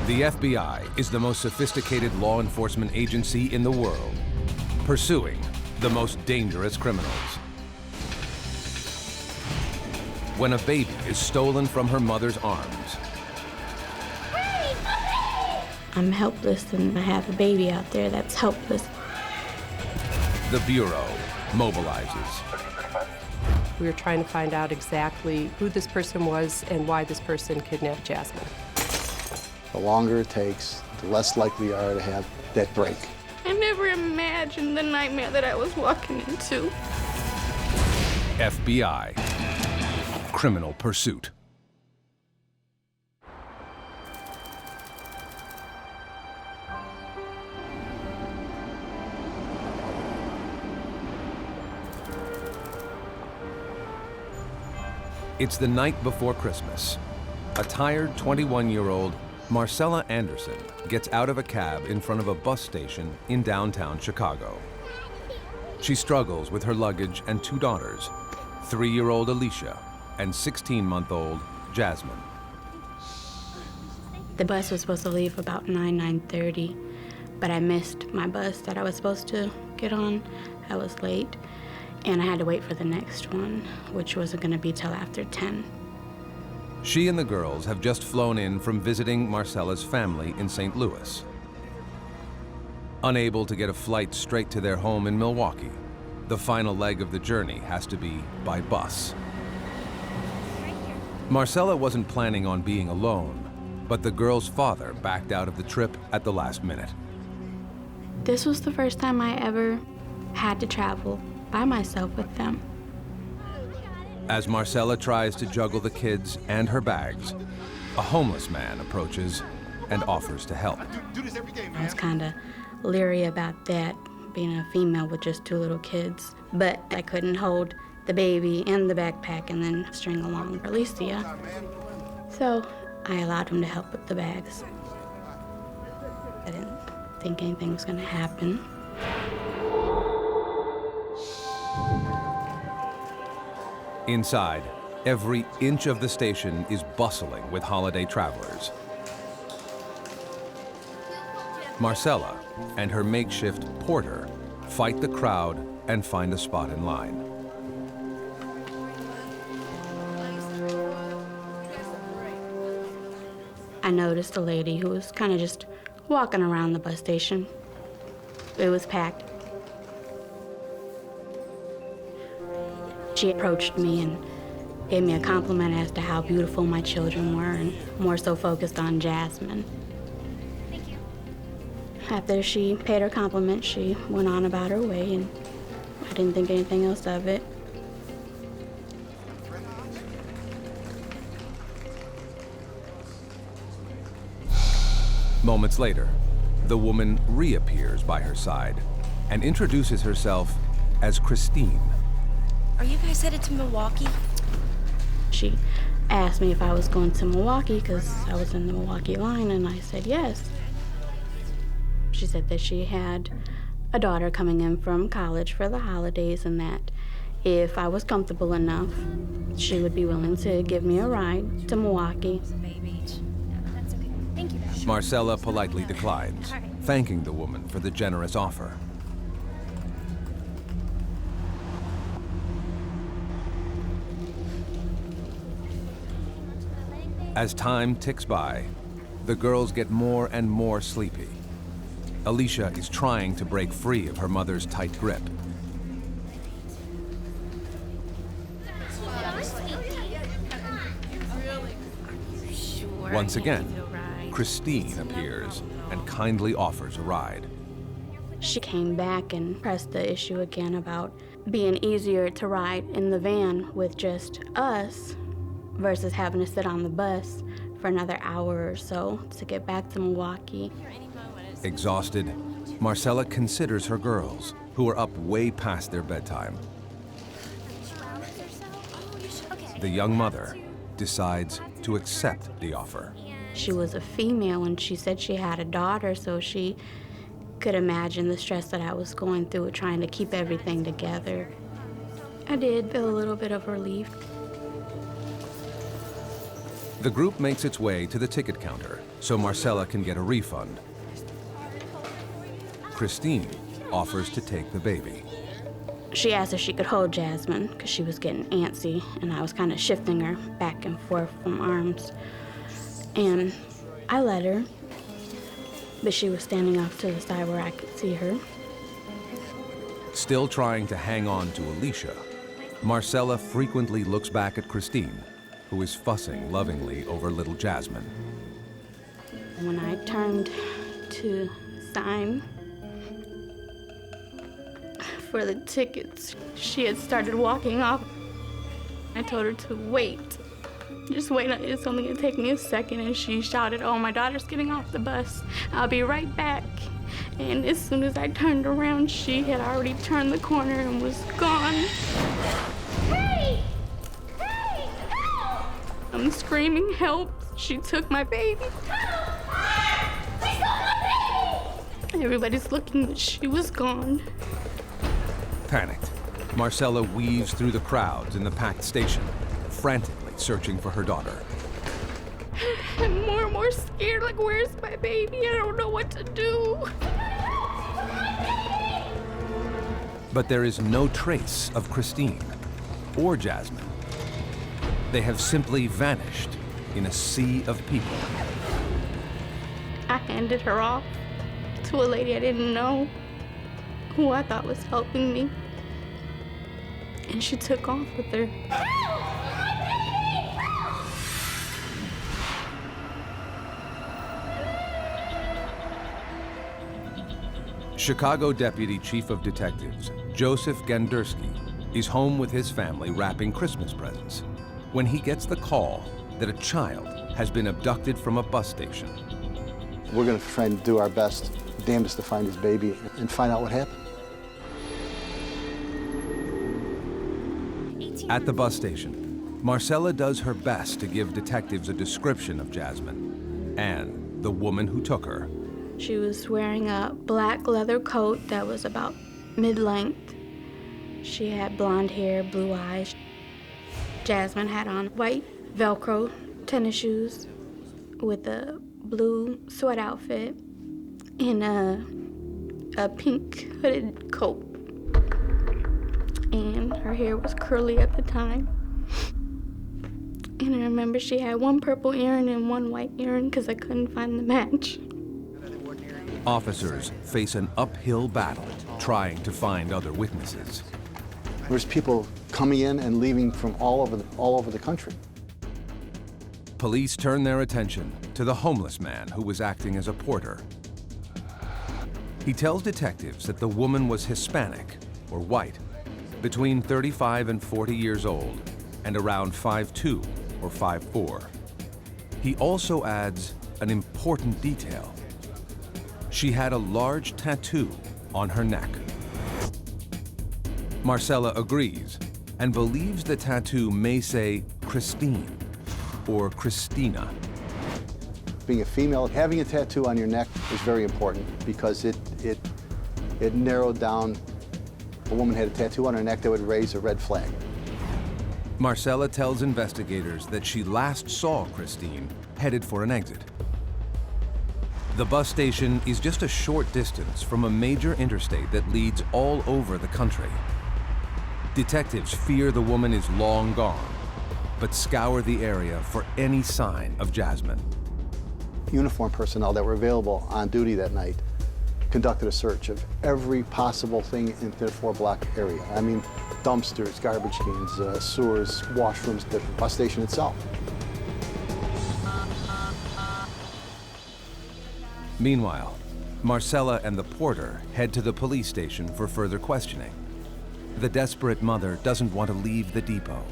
The FBI is the most sophisticated law enforcement agency in the world, pursuing the most dangerous criminals. When a baby is stolen from her mother's arms, I'm helpless, and I have a baby out there that's helpless. the Bureau mobilizes. We were trying to find out exactly who this person was and why this person kidnapped Jasmine. The longer it takes, the less likely you are to have that break. I never imagined the nightmare that I was walking into. FBI. Criminal Pursuit. It's the night before Christmas. A tired 21-year-old Marcella Anderson gets out of a cab in front of a bus station in downtown Chicago. She struggles with her luggage and two daughters, 3-year-old Alicia and 16-month-old Jasmine. The bus was supposed to leave about 9:30, but I missed my bus that I was supposed to get on. I was late, and I had to wait for the next one, which wasn't going to be till after 10. She and the girls have just flown in from visiting Marcella's family in St. Louis. Unable to get a flight straight to their home in Milwaukee, the final leg of the journey has to be by bus. Marcella wasn't planning on being alone, but the girl's father backed out of the trip at the last minute. This was the first time I ever had to travel by myself with them. As Marcella tries to juggle the kids and her bags, a homeless man approaches and offers to help. I was kind of leery about that, being a female with just 2 little kids, but I couldn't hold the baby and the backpack and then string along Alicia. So I allowed him to help with the bags. I didn't think anything was going to happen. Inside, every inch of the station is bustling with holiday travelers. Marcella and her makeshift porter fight the crowd and find a spot in line. I noticed a lady who was kind of just walking around the bus station. It was packed. She approached me and gave me a compliment as to how beautiful my children were, and more so focused on Jasmine. Thank you. After she paid her compliment, she went on about her way, and I didn't think anything else of it. Moments later, the woman reappears by her side and introduces herself as Christine. Are you guys headed to Milwaukee? She asked me if I was going to Milwaukee because I was in the Milwaukee line, and I said yes. She said that she had a daughter coming in from college for the holidays, and that if I was comfortable enough, she would be willing to give me a ride to Milwaukee. That's okay. Thank you. Marcella politely declines, thanking the woman for the generous offer. As time ticks by, the girls get more and more sleepy. Alicia is trying to break free of her mother's tight grip. Once again, Christine appears and kindly offers a ride. She came back and pressed the issue again about being easier to ride in the van with just us versus having to sit on the bus for another hour or so to get back to Milwaukee. Exhausted, Marcella considers her girls, who are up way past their bedtime. The young mother decides to accept the offer. She was a female, and she said she had a daughter, so she could imagine the stress that I was going through trying to keep everything together. I did feel a little bit of relief. The group makes its way to the ticket counter so Marcella can get a refund. Christine offers to take the baby. She asked if she could hold Jasmine because she was getting antsy, and I was kind of shifting her back and forth from arms. And I let her, but she was standing off to the side where I could see her. Still trying to hang on to Alicia, Marcella frequently looks back at Christine, who is fussing lovingly over little Jasmine. When I turned to sign for the tickets, she had started walking off. I told her to wait. Just wait, it's only gonna take me a second. And she shouted, "Oh, my daughter's getting off the bus. I'll be right back." And as soon as I turned around, she had already turned the corner and was gone. Hey! Hey! Help! I'm screaming, "Help!" She took my baby. Everybody's looking, but she was gone. Panicked, Marcella weaves through the crowds in the packed station, frantically searching for her daughter. I'm more and more scared, like, where's my baby? I don't know what to do. But there is no trace of Christine or Jasmine. They have simply vanished in a sea of people. I handed her off to a lady I didn't know, who I thought was helping me. And she took off with her. Chicago Deputy Chief of Detectives Joseph Gandersky is home with his family wrapping Christmas presents when he gets the call that a child has been abducted from a bus station. We're going to try and do our best, damnedest, to find his baby and find out what happened. At the bus station, Marcella does her best to give detectives a description of Jasmine and the woman who took her. She was wearing a black leather coat that was about mid-length. She had blonde hair, blue eyes. Jasmine had on white Velcro tennis shoes with a blue sweat outfit and a pink hooded coat. And her hair was curly at the time. And I remember she had one purple earring and one white earring because I couldn't find the match. Officers face an uphill battle trying to find other witnesses. There's people coming in and leaving from all over the country. Police turn their attention to the homeless man who was acting as a porter. He tells detectives that the woman was Hispanic, or white, between 35 and 40 years old, and around 5'2" or 5'4". He also adds an important detail. She had a large tattoo on her neck. Marcella agrees and believes the tattoo may say Christine or Christina. Being a female, having a tattoo on your neck is very important because it narrowed down. A woman had a tattoo on her neck that would raise a red flag. Marcella tells investigators that she last saw Christine headed for an exit. The bus station is just a short distance from a major interstate that leads all over the country. Detectives fear the woman is long gone, but scour the area for any sign of Jasmine. Uniformed personnel that were available on duty that night conducted a search of every possible thing in the 4-block area. I mean, dumpsters, garbage cans, sewers, washrooms, the bus station itself. Meanwhile, Marcella and the porter head to the police station for further questioning. The desperate mother doesn't want to leave the depot.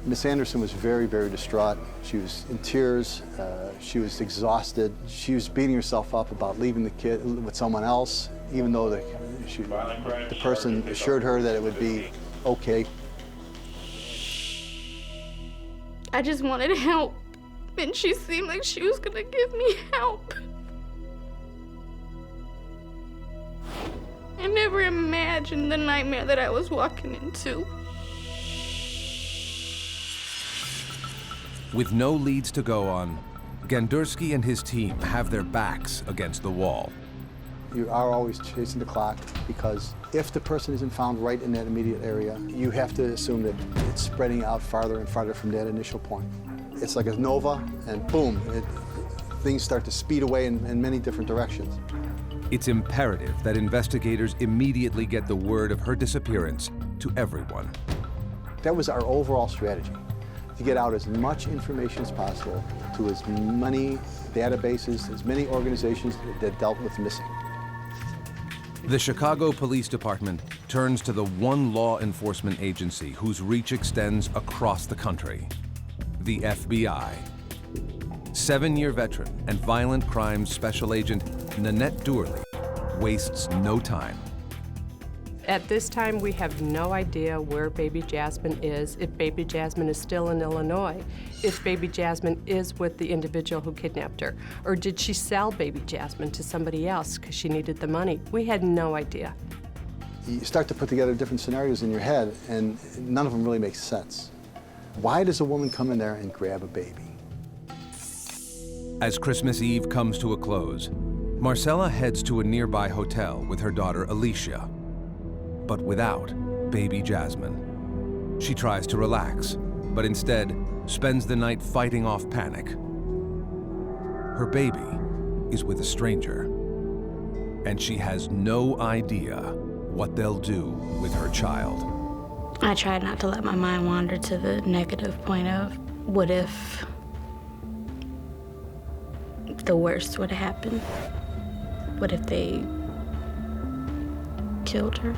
Miss Anderson was very, very distraught. She was in tears. She was exhausted. She was beating herself up about leaving the kid with someone else, even though the person assured her that it would be okay. I just wanted help, and she seemed like she was gonna give me help. I never imagined the nightmare that I was walking into. With no leads to go on, Gandursky and his team have their backs against the wall. You are always chasing the clock because if the person isn't found right in that immediate area, you have to assume that it's spreading out farther and farther from that initial point. It's like a nova, and boom, things start to speed away in many different directions. It's imperative that investigators immediately get the word of her disappearance to everyone. That was our overall strategy, to get out as much information as possible to as many databases, as many organizations that dealt with missing. The Chicago Police Department turns to the one law enforcement agency whose reach extends across the country, the FBI. 7-year veteran and violent crimes special agent Nanette Dourley wastes no time. At this time, we have no idea where baby Jasmine is, if baby Jasmine is still in Illinois, if baby Jasmine is with the individual who kidnapped her, or did she sell baby Jasmine to somebody else because she needed the money? We had no idea. You start to put together different scenarios in your head, and none of them really make sense. Why does a woman come in there and grab a baby? As Christmas Eve comes to a close, Marcella heads to a nearby hotel with her daughter Alicia, but without baby Jasmine. She tries to relax, but instead spends the night fighting off panic. Her baby is with a stranger, and she has no idea what they'll do with her child. I tried not to let my mind wander to the negative point of what if the worst would have happened? What if they killed her?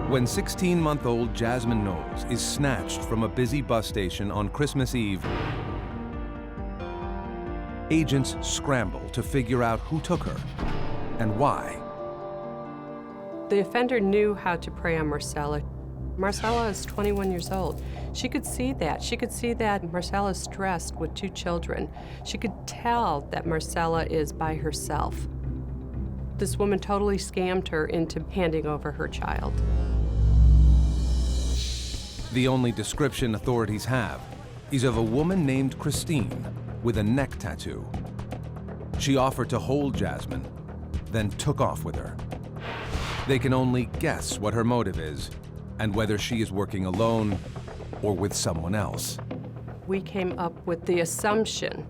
When 16-month-old Jasmine Knowles is snatched from a busy bus station on Christmas Eve, agents scramble to figure out who took her and why. The offender knew how to prey on Marcella. Marcella is 21 years old. She could see that. She could see that Marcella's stressed with 2 children. She could tell that Marcella is by herself. This woman totally scammed her into handing over her child. The only description authorities have is of a woman named Christine with a neck tattoo. She offered to hold Jasmine, then took off with her. They can only guess what her motive is and whether she is working alone or with someone else. We came up with the assumption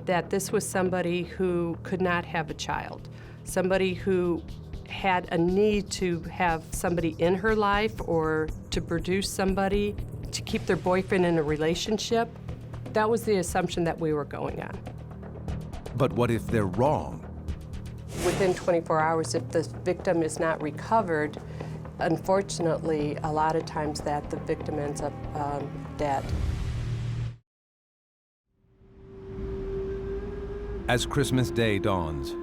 that this was somebody who could not have a child, somebody who had a need to have somebody in her life or to produce somebody, to keep their boyfriend in a relationship. That was the assumption that we were going on. But what if they're wrong? Within 24 hours, if the victim is not recovered, unfortunately, a lot of times that the victim ends up dead. As Christmas Day dawns,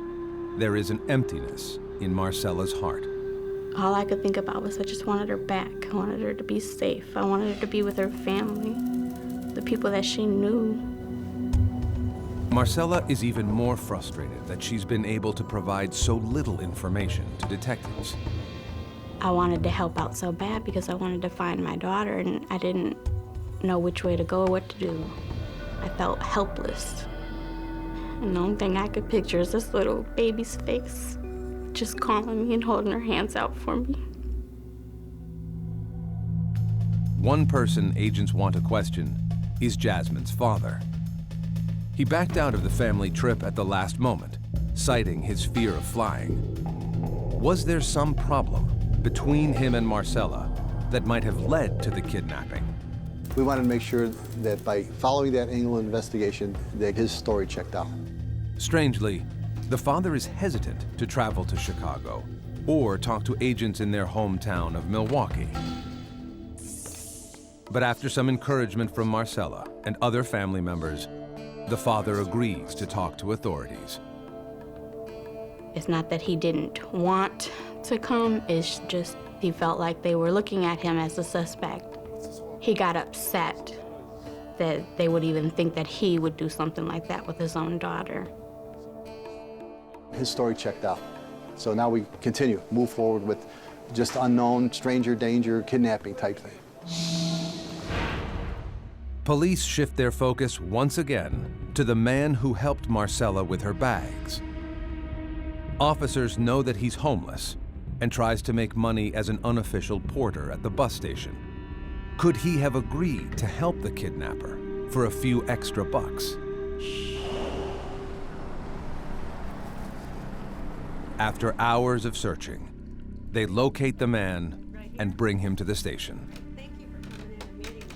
there is an emptiness in Marcella's heart. All I could think about was I just wanted her back. I wanted her to be safe. I wanted her to be with her family, the people that she knew. Marcella is even more frustrated that she's been able to provide so little information to detectives. I wanted to help out so bad because I wanted to find my daughter, and I didn't know which way to go or what to do. I felt helpless. And the only thing I could picture is this little baby's face, just calling me and holding her hands out for me. One person agents want to question is Jasmine's father. He backed out of the family trip at the last moment, citing his fear of flying. Was there some problem between him and Marcella that might have led to the kidnapping? We wanted to make sure that by following that angle of investigation, that his story checked out. Strangely, the father is hesitant to travel to Chicago or talk to agents in their hometown of Milwaukee. But after some encouragement from Marcella and other family members, the father agrees to talk to authorities. It's not that he didn't want to come, it's just he felt like they were looking at him as a suspect. He got upset that they would even think that he would do something like that with his own daughter. His story checked out. So now we continue, move forward with just unknown, stranger danger, kidnapping type thing. Police shift their focus once again to the man who helped Marcella with her bags. Officers know that he's homeless and tries to make money as an unofficial porter at the bus station. Could he have agreed to help the kidnapper for a few extra bucks? After hours of searching, they locate the man and bring him to the station.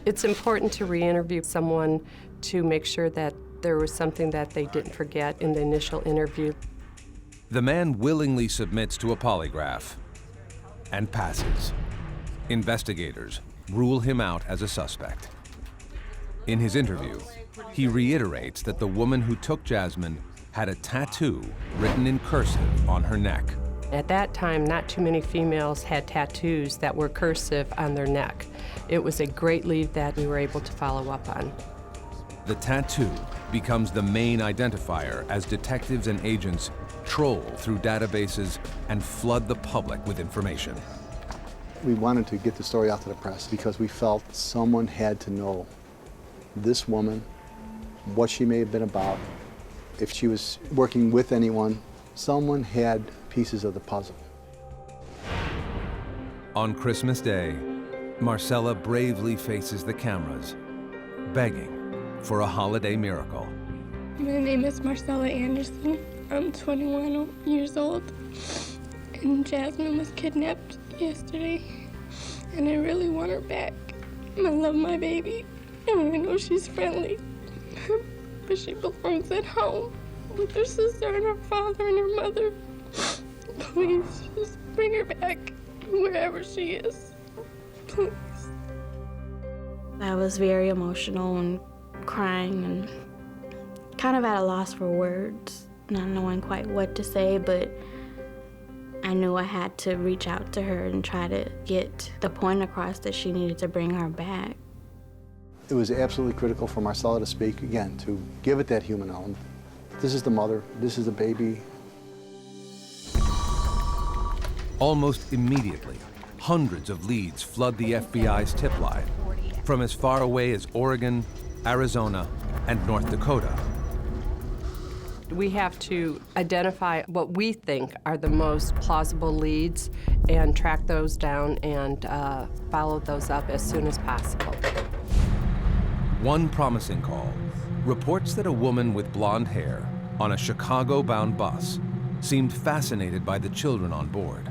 It's important to re-interview someone to make sure that there was something that they didn't forget in the initial interview. The man willingly submits to a polygraph and passes. Investigators rule him out as a suspect. In his interview, he reiterates that the woman who took Jasmine had a tattoo written in cursive on her neck. At that time, not too many females had tattoos that were cursive on their neck. It was a great lead that we were able to follow up on. The tattoo becomes the main identifier as detectives and agents troll through databases and flood the public with information. We wanted to get the story out to the press because we felt someone had to know this woman, what she may have been about. If she was working with anyone, someone had pieces of the puzzle. On Christmas Day, Marcella bravely faces the cameras, begging for a holiday miracle. My name is Marcella Anderson. I'm 21 years old, and Jasmine was kidnapped yesterday, and I really want her back. I love my baby, and I know she's friendly, but she belongs at home with her sister and her father and her mother. Please, just bring her back wherever she is. Please. I was very emotional and crying and kind of at a loss for words, not knowing quite what to say, but I knew I had to reach out to her and try to get the point across that she needed to bring her back. It was absolutely critical for Marcella to speak again, to give it that human element. This is the mother, this is the baby. Almost immediately, hundreds of leads flood the FBI's tip line from as far away as Oregon, Arizona, and North Dakota. We have to identify what we think are the most plausible leads and track those down and follow those up as soon as possible. One promising call reports that a woman with blonde hair on a Chicago-bound bus seemed fascinated by the children on board.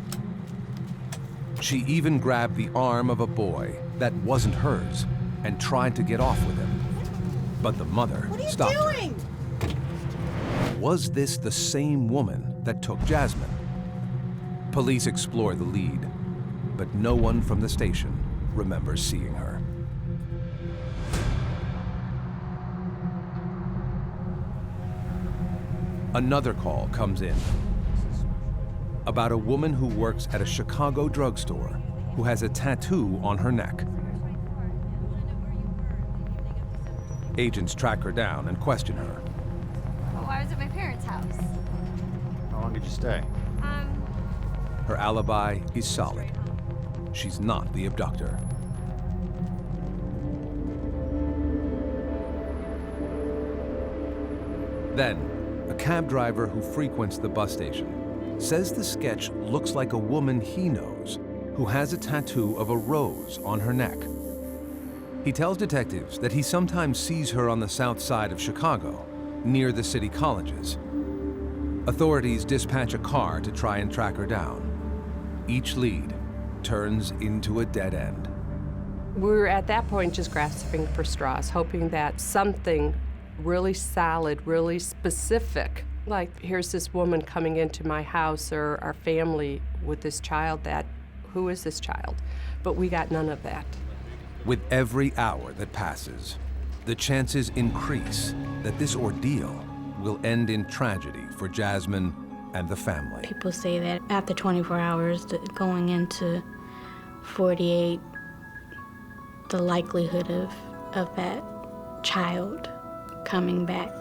She even grabbed the arm of a boy that wasn't hers and tried to get off with him. But the mother stopped her. Was this the same woman that took Jasmine? Police explore the lead, but no one from the station remembers seeing her. Another call comes in about a woman who works at a Chicago drugstore who has a tattoo on her neck. Agents track her down and question her. Well, I was at my parents' house. How long did you stay? Her alibi is solid. She's not the abductor. Then, a cab driver who frequents the bus station says the sketch looks like a woman he knows who has a tattoo of a rose on her neck. He tells detectives that he sometimes sees her on the south side of Chicago, near the city colleges. Authorities dispatch a car to try and track her down. Each lead turns into a dead end. We were at that point just grasping for straws, hoping that something really solid, really specific, like here's this woman coming into my house or our family with this child, that who is this child? But we got none of that. With every hour that passes, the chances increase that this ordeal will end in tragedy for Jasmine and the family. People say that after 24 hours, going into 48, the likelihood of that child coming back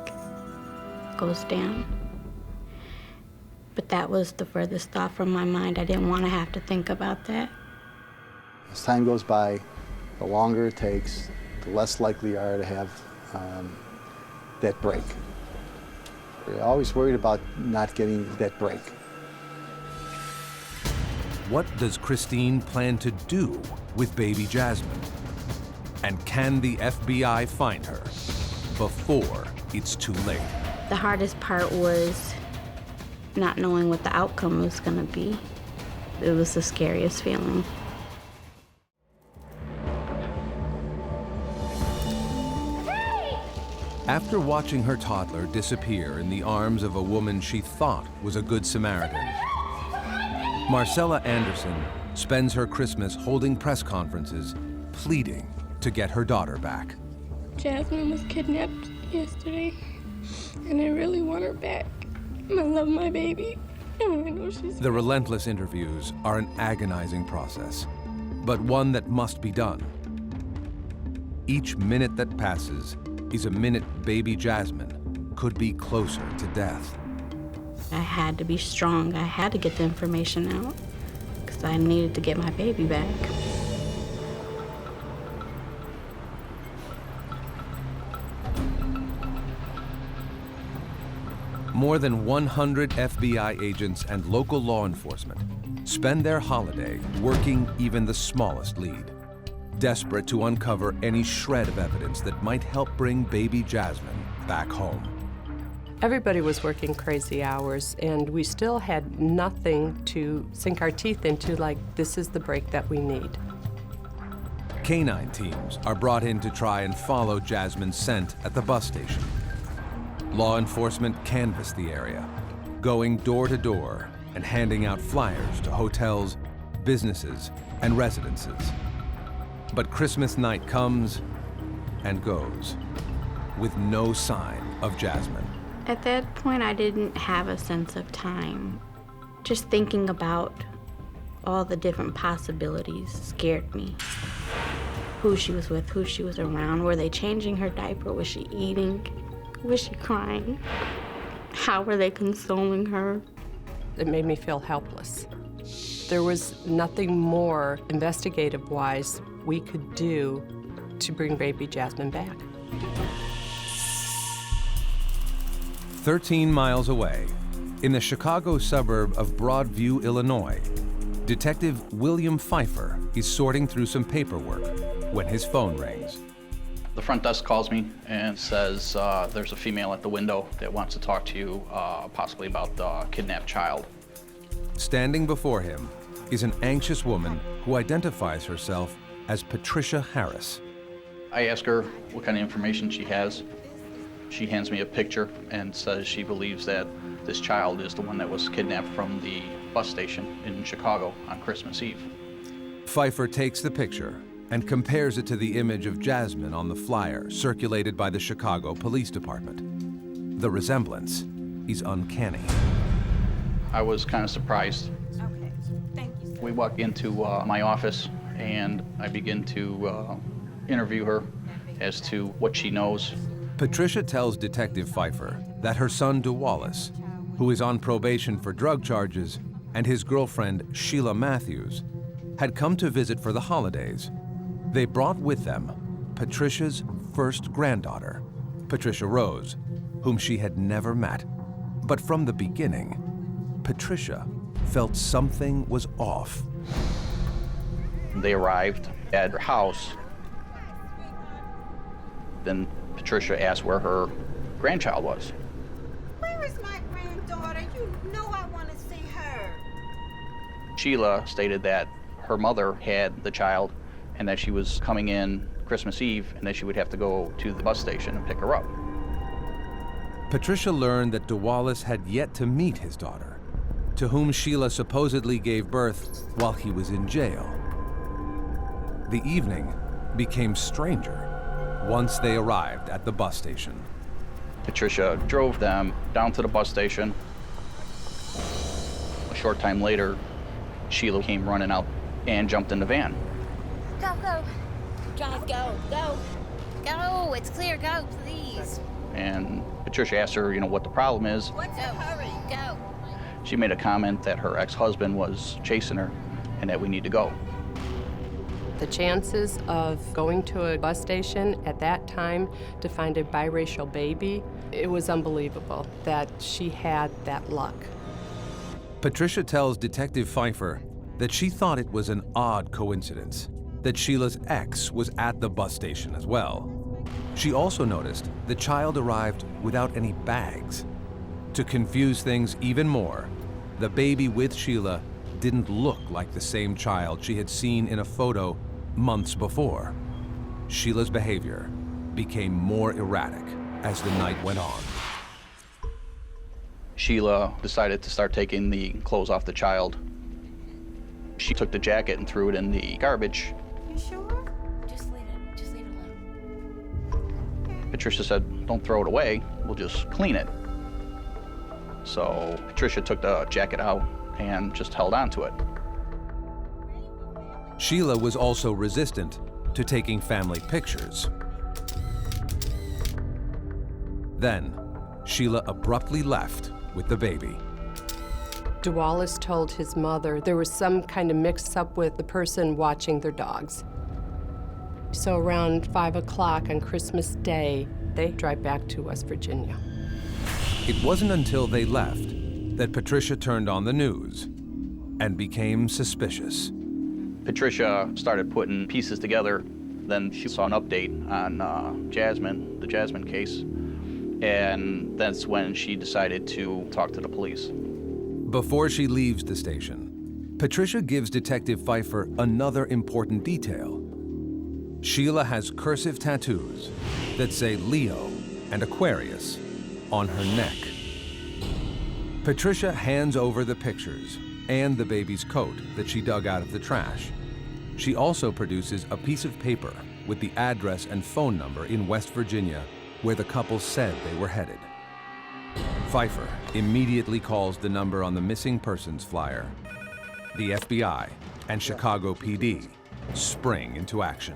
goes down. But that was the furthest thought from my mind. I didn't want to have to think about that. As time goes by, the longer it takes, the less likely you are to have that break. You're always worried about not getting that break. What does Christine plan to do with baby Jasmine? And can the FBI find her before it's too late? The hardest part was not knowing what the outcome was going to be. It was the scariest feeling. After watching her toddler disappear in the arms of a woman she thought was a good Samaritan, Marcella Anderson spends her Christmas holding press conferences, pleading to get her daughter back. Jasmine was kidnapped yesterday, and I really want her back. I love my baby, and I know she's... The relentless interviews are an agonizing process, but one that must be done. Each minute that passes is a minute baby Jasmine could be closer to death. I had to be strong. I had to get the information out because I needed to get my baby back. More than 100 FBI agents and local law enforcement spend their holiday working even the smallest lead, desperate to uncover any shred of evidence that might help bring baby Jasmine back home. Everybody was working crazy hours, and we still had nothing to sink our teeth into, like, this is the break that we need. Canine teams are brought in to try and follow Jasmine's scent at the bus station. Law enforcement canvass the area, going door to door and handing out flyers to hotels, businesses, and residences. But Christmas night comes and goes with no sign of Jasmine. At that point, I didn't have a sense of time. Just thinking about all the different possibilities scared me. Who she was with, who she was around, were they changing her diaper, was she eating? Was she crying? How were they consoling her? It made me feel helpless. There was nothing more investigative-wise we could do to bring baby Jasmine back. 13 miles away, in the Chicago suburb of Broadview, Illinois, Detective William Pfeiffer is sorting through some paperwork when his phone rings. The front desk calls me and says there's a female at the window that wants to talk to you, possibly about the kidnapped child. Standing before him is an anxious woman who identifies herself as Patricia Harris. I ask her what kind of information she has. She hands me a picture and says she believes that this child is the one that was kidnapped from the bus station in Chicago on Christmas Eve. Pfeiffer takes the picture and compares it to the image of Jasmine on the flyer circulated by the Chicago Police Department. The resemblance is uncanny. I was kind of surprised. Okay, thank you. We walk into my office and I begin to interview her as to what she knows. Patricia tells Detective Pfeiffer that her son DeWallace, who is on probation for drug charges, and his girlfriend Sheila Matthews had come to visit for the holidays. They brought with them Patricia's first granddaughter, Patricia Rose, whom she had never met. But from the beginning, Patricia felt something was off. They arrived at her house. Then Patricia asked where her grandchild was. Where is my granddaughter? You know I want to see her. Sheila stated that her mother had the child and that she was coming in Christmas Eve and that she would have to go to the bus station and pick her up. Patricia learned that DeWallace had yet to meet his daughter, to whom Sheila supposedly gave birth while he was in jail. The evening became stranger once they arrived at the bus station. Patricia drove them down to the bus station. A short time later, Sheila came running out and jumped in the van. Go, go. Drive, go, go. Go, it's clear, go, please. And Patricia asked her, what the problem is. What's the hurry? Go. She made a comment that her ex-husband was chasing her and that we need to go. The chances of going to a bus station at that time to find a biracial baby, it was unbelievable that she had that luck. Patricia tells Detective Pfeiffer that she thought it was an odd coincidence that Sheila's ex was at the bus station as well. She also noticed the child arrived without any bags. To confuse things even more, the baby with Sheila didn't look like the same child she had seen in a photo months before. Sheila's behavior became more erratic as the night went on. Sheila decided to start taking the clothes off the child. She took the jacket and threw it in the garbage. You sure? Just leave it alone. Patricia said, don't throw it away, we'll just clean it. So Patricia took the jacket out and just held on to it. Sheila was also resistant to taking family pictures. Then, Sheila abruptly left with the baby. Dualis told his mother there was some kind of mix-up with the person watching their dogs. So around 5 o'clock on Christmas Day, they drive back to West Virginia. It wasn't until they left that Patricia turned on the news and became suspicious. Patricia started putting pieces together. Then she saw an update on Jasmine, the Jasmine case, and that's when she decided to talk to the police. Before she leaves the station, Patricia gives Detective Pfeiffer another important detail. Sheila has cursive tattoos that say Leo and Aquarius on her neck. Patricia hands over the pictures and the baby's coat that she dug out of the trash. She also produces a piece of paper with the address and phone number in West Virginia where the couple said they were headed. Pfeiffer immediately calls the number on the missing persons flyer. The FBI and Chicago PD spring into action.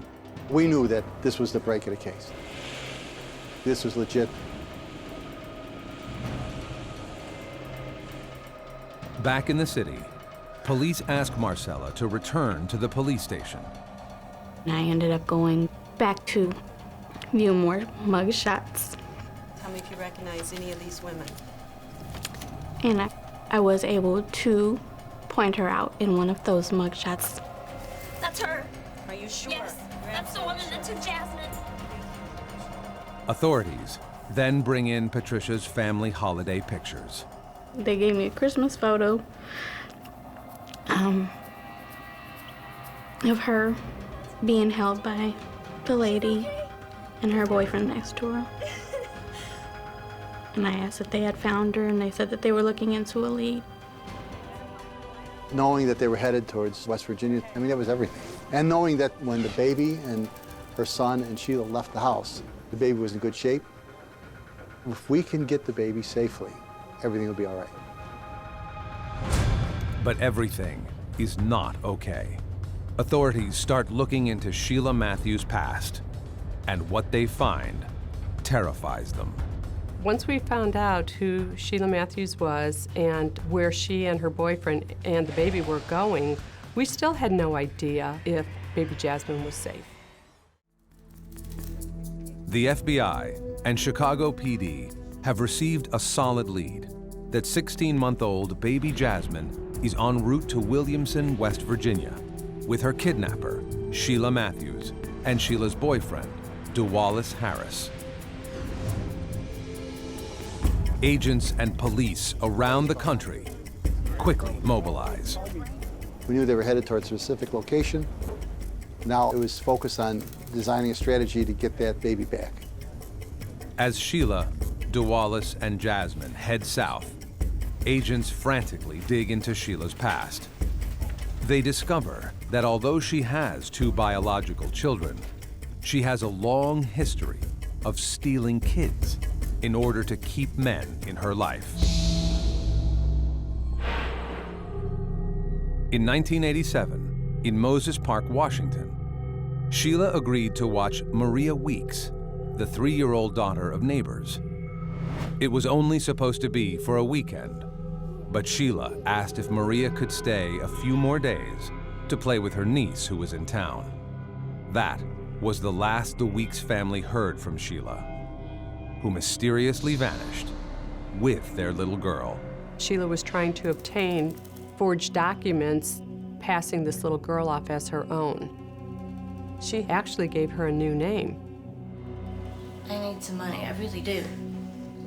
We knew that this was the break of the case. This was legit. Back in the city, police ask Marcella to return to the police station. And I ended up going back to view more mug shots. Tell me if you recognize any of these women. And I was able to point her out in one of those mug shots. That's her. Are you sure? Yes, that's the woman that took Jasmine. Authorities then bring in Patricia's family holiday pictures. They gave me a Christmas photo of her being held by the lady and her boyfriend next to her. And I asked if they had found her, and they said that they were looking into a lead. Knowing that they were headed towards West Virginia, I mean, that was everything. And knowing that when the baby and her son and Sheila left the house, the baby was in good shape. If we can get the baby safely, everything will be all right. But everything is not okay. Authorities start looking into Sheila Matthews' past, and what they find terrifies them. Once we found out who Sheila Matthews was and where she and her boyfriend and the baby were going, we still had no idea if baby Jasmine was safe. The FBI and Chicago PD have received a solid lead that 16-month-old baby Jasmine is en route to Williamson, West Virginia, with her kidnapper, Sheila Matthews, and Sheila's boyfriend, Dualis Harris. Agents and police around the country quickly mobilize. We knew they were headed towards a specific location. Now it was focused on designing a strategy to get that baby back. As Sheila, Dualis, and Jasmine head south, agents frantically dig into Sheila's past. They discover that although she has 2 biological children, she has a long history of stealing kids in order to keep men in her life. In 1987, in Moses Park, Washington, Sheila agreed to watch Maria Weeks, the 3-year-old daughter of neighbors. It was only supposed to be for a weekend, But Sheila asked if Maria could stay a few more days to play with her niece who was in town. That was the last the Weeks family heard from Sheila, who mysteriously vanished with their little girl. Sheila was trying to obtain forged documents, passing this little girl off as her own. She actually gave her a new name. I need some money, I really do.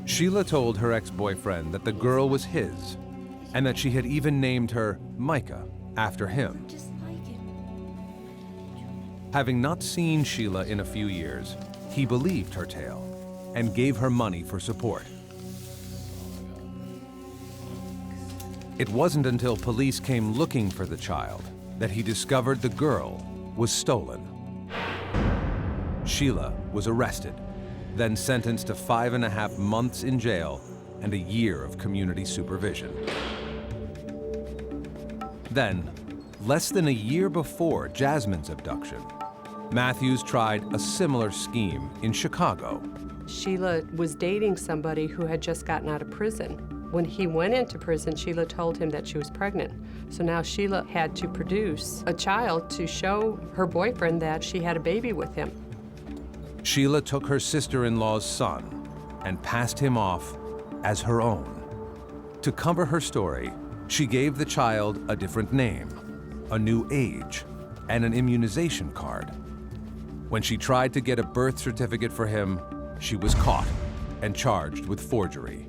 Sheila told her ex-boyfriend that the girl was his, and that she had even named her Micah after him. Just like it. Having not seen Sheila in a few years, he believed her tale and gave her money for support. It wasn't until police came looking for the child that he discovered the girl was stolen. Sheila was arrested, then sentenced to 5.5 months in jail and a year of community supervision. Then, less than a year before Jasmine's abduction, Matthews tried a similar scheme in Chicago. Sheila was dating somebody who had just gotten out of prison. When he went into prison, Sheila told him that she was pregnant. So now Sheila had to produce a child to show her boyfriend that she had a baby with him. Sheila took her sister-in-law's son and passed him off as her own. To cover her story, she gave the child a different name, a new age, and an immunization card. When she tried to get a birth certificate for him, she was caught and charged with forgery.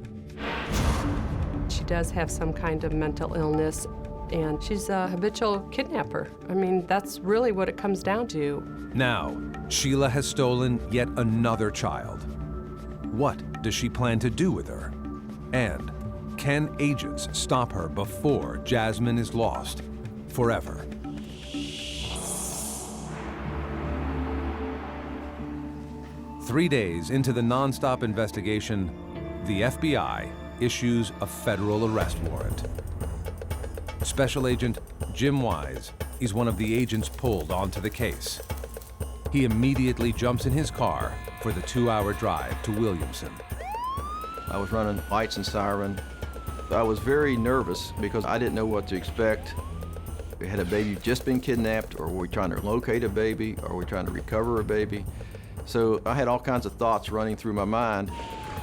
She does have some kind of mental illness, and she's a habitual kidnapper. I mean, that's really what it comes down to. Now, Sheila has stolen yet another child. What does she plan to do with her? And can agents stop her before Jasmine is lost forever? Three days into the nonstop investigation, the FBI issues a federal arrest warrant. Special Agent Jim Wise is one of the agents pulled onto the case. He immediately jumps in his car for the 2-hour drive to Williamson. I was running lights and siren. I was very nervous because I didn't know what to expect. Had a baby just been kidnapped, or were we trying to locate a baby, or were we trying to recover a baby? So I had all kinds of thoughts running through my mind,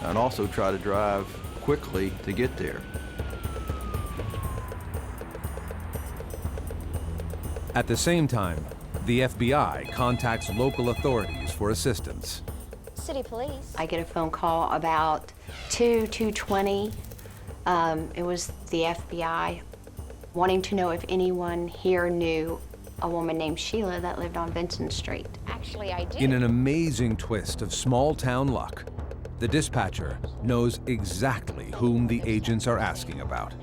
and also try to drive quickly to get there. At the same time, the FBI contacts local authorities for assistance. City police. I get a phone call about 2:20. It was the FBI wanting to know if anyone here knew a woman named Sheila that lived on Vincent Street. Actually, I do. In an amazing twist of small-town luck, the dispatcher knows exactly whom the agents are asking about.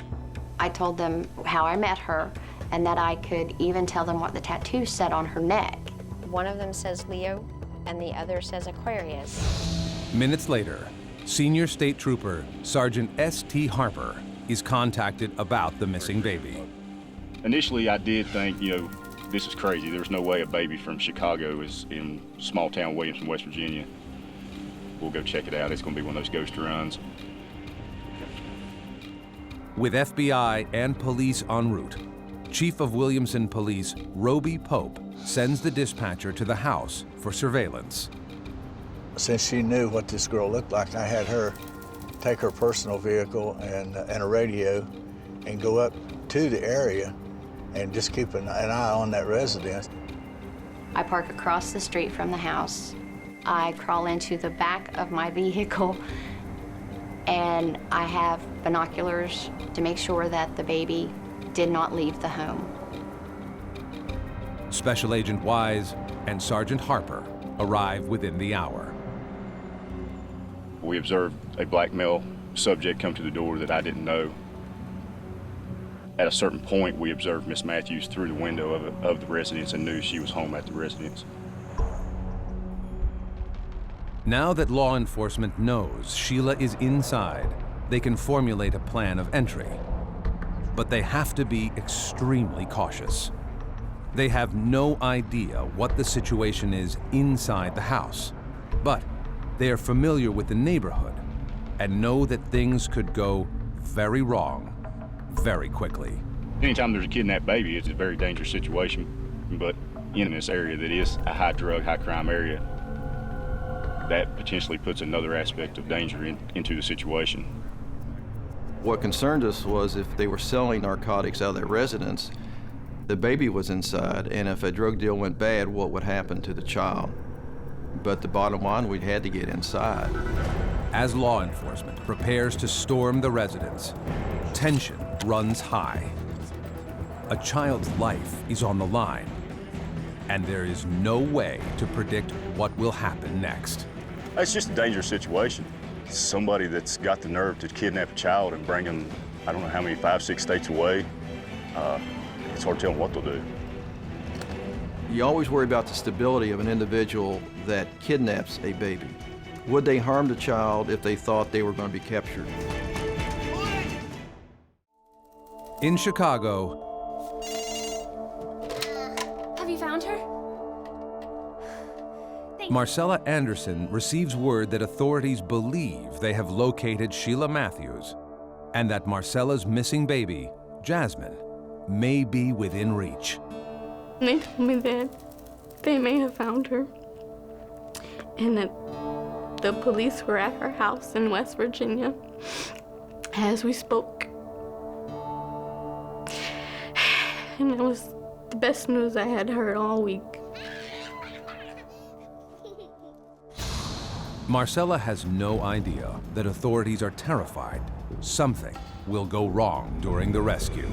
I told them how I met her and that I could even tell them what the tattoo said on her neck. One of them says Leo, and the other says Aquarius. Minutes later, Senior State Trooper Sergeant S.T. Harper is contacted about the missing baby. Initially, I did think, this is crazy. There's no way a baby from Chicago is in small town Williamson, West Virginia. We'll go check it out. It's going to be one of those ghost runs. With FBI and police en route, Chief of Williamson Police Roby Pope sends the dispatcher to the house for surveillance. Since she knew what this girl looked like, I had her take her personal vehicle and a radio and go up to the area and just keep an eye on that residence. I park across the street from the house. I crawl into the back of my vehicle, and I have binoculars to make sure that the baby did not leave the home. Special Agent Wise and Sergeant Harper arrive within the hour. We observed a black male subject come to the door that I didn't know. At a certain point, we observed Miss Matthews through the window of the residence and knew she was home at the residence. Now that law enforcement knows Sheila is inside, they can formulate a plan of entry. But they have to be extremely cautious. They have no idea what the situation is inside the house, but they are familiar with the neighborhood and know that things could go very wrong very quickly. Anytime there's a kidnapped baby, it's a very dangerous situation. But in this area that is a high drug, high crime area, that potentially puts another aspect of danger into the situation. What concerned us was if they were selling narcotics out of their residence, the baby was inside, and if a drug deal went bad, what would happen to the child? But the bottom line, we had to get inside. As law enforcement prepares to storm the residence, tension runs high. A child's life is on the line, and there is no way to predict what will happen next. It's just a dangerous situation. Somebody that's got the nerve to kidnap a child and bring them, I don't know how many, 5, 6 states away, it's hard to tell them what they'll do. You always worry about the stability of an individual that kidnaps a baby. Would they harm the child if they thought they were going to be captured? In Chicago, Have you found her? Marcella Anderson receives word that authorities believe they have located Sheila Matthews and that Marcella's missing baby, Jasmine, may be within reach. They told me that they may have found her and that the police were at her house in West Virginia as we spoke. And it was the best news I had heard all week. Marcella has no idea that authorities are terrified something will go wrong during the rescue.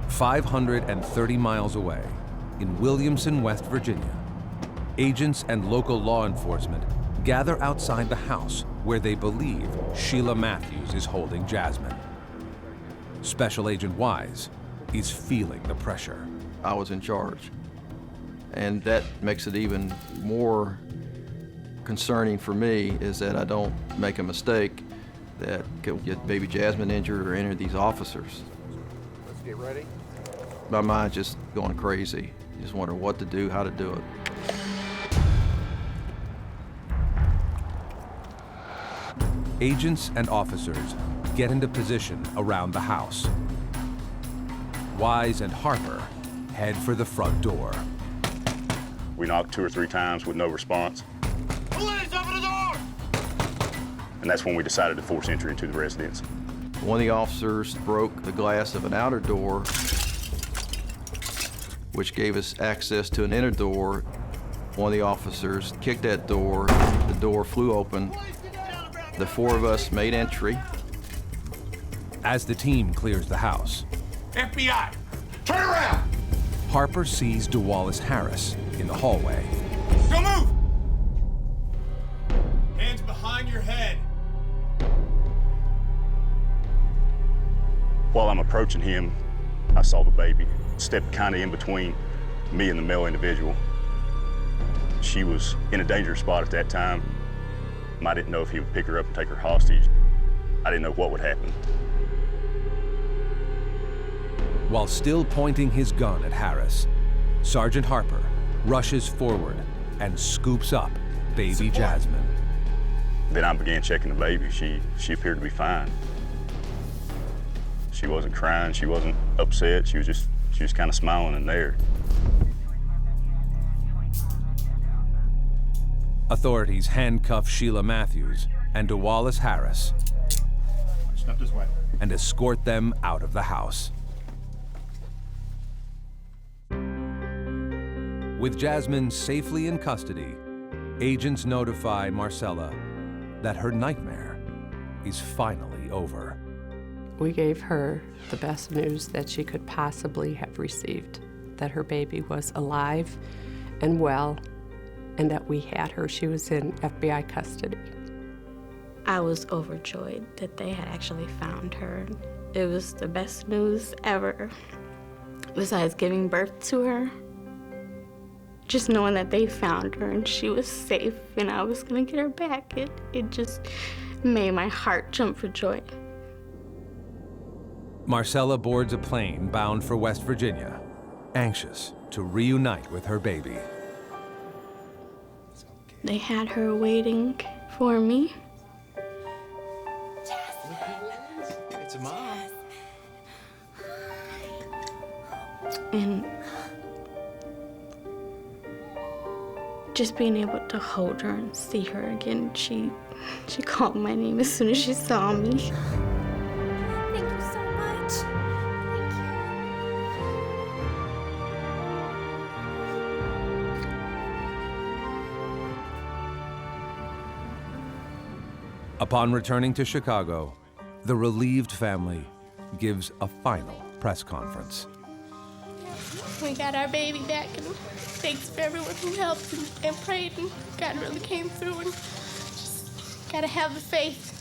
530 miles away, in Williamson, West Virginia, agents and local law enforcement gather outside the house where they believe Sheila Matthews is holding Jasmine. Special Agent Wise is feeling the pressure. I was in charge, and that makes it even more concerning for me is that I don't make a mistake that could get baby Jasmine injured or any of these officers. Let's get ready. My mind's just going crazy. Just wondering what to do, how to do it. Agents and officers get into position around the house. Wise and Harper head for the front door. We knocked 2 or 3 times with no response. Police, open the door! And that's when we decided to force entry into the residence. One of the officers broke the glass of an outer door, which gave us access to an inner door. One of the officers kicked that door. The door flew open. The 4 of us made entry. As the team clears the house, FBI, turn around! Harper sees DeWallace Harris in the hallway. Don't move! Hands behind your head. While I'm approaching him, I saw the baby step kind of in between me and the male individual. She was in a dangerous spot at that time. I didn't know if he would pick her up and take her hostage. I didn't know what would happen. While still pointing his gun at Harris, Sergeant Harper rushes forward and scoops up baby Jasmine. Then I began checking the baby. She appeared to be fine. She wasn't crying, she wasn't upset, she was just kind of smiling in there. Authorities handcuff Sheila Matthews and DeWallace Harris Step this way. and escort them out of the house. With Jasmine safely in custody, agents notify Marcella that her nightmare is finally over. We gave her the best news that she could possibly have received, that her baby was alive and well, and that we had her. She was in FBI custody. I was overjoyed that they had actually found her. It was the best news ever. Besides giving birth to her, just knowing that they found her and she was safe and I was gonna get her back, it just made my heart jump for joy. Marcella boards a plane bound for West Virginia, anxious to reunite with her baby. They had her waiting for me. It's a mom. just being able to hold her and see her again. She called my name as soon as she saw me. Thank you so much. Thank Upon returning to Chicago, the relieved family gives a final press conference. We got our baby back, and thanks for everyone who helped and prayed, and God really came through, and just gotta have the faith.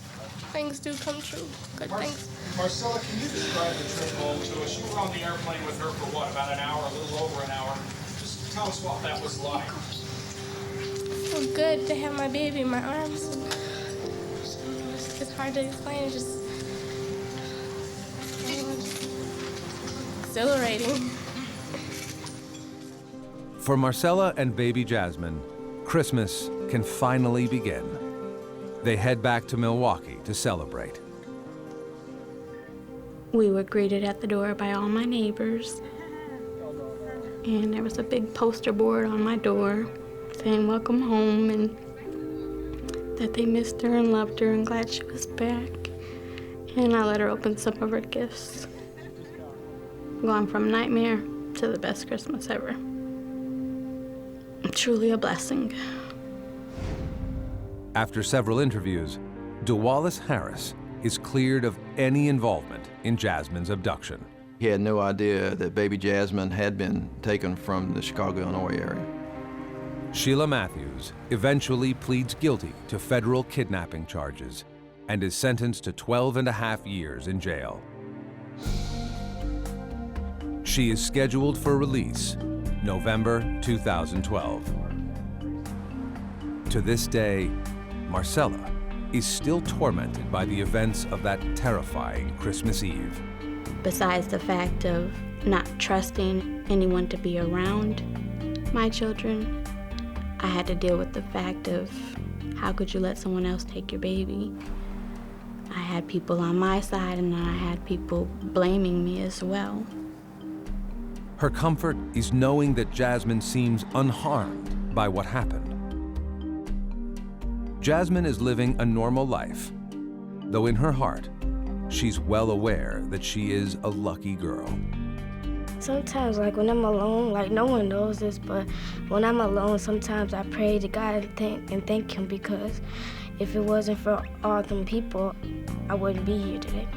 Things do come true. Good things. Marcella, can you describe the trip home to us? You were on the airplane with her for what, about an hour, a little over an hour? Just tell us what that was like. It felt good to have my baby in my arms. And it's hard to explain. It's just exhilarating. For Marcella and baby Jasmine, Christmas can finally begin. They head back to Milwaukee to celebrate. We were greeted at the door by all my neighbors, and there was a big poster board on my door saying welcome home and that they missed her and loved her and glad she was back. And I let her open some of her gifts. Gone from nightmare to the best Christmas ever. Truly a blessing. After several interviews, DeWallace Harris is cleared of any involvement in Jasmine's abduction. He had no idea that baby Jasmine had been taken from the Chicago, Illinois area. Sheila Matthews eventually pleads guilty to federal kidnapping charges and is sentenced to 12.5 years in jail. She is scheduled for release November 2012. To this day, Marcella is still tormented by the events of that terrifying Christmas Eve. Besides the fact of not trusting anyone to be around my children, I had to deal with the fact of how could you let someone else take your baby? I had people on my side and I had people blaming me as well. Her comfort is knowing that Jasmine seems unharmed by what happened. Jasmine is living a normal life, though in her heart, she's well aware that she is a lucky girl. Sometimes, like when I'm alone, like no one knows this, but when I'm alone, sometimes I pray to God and thank Him, because if it wasn't for all them people, I wouldn't be here today.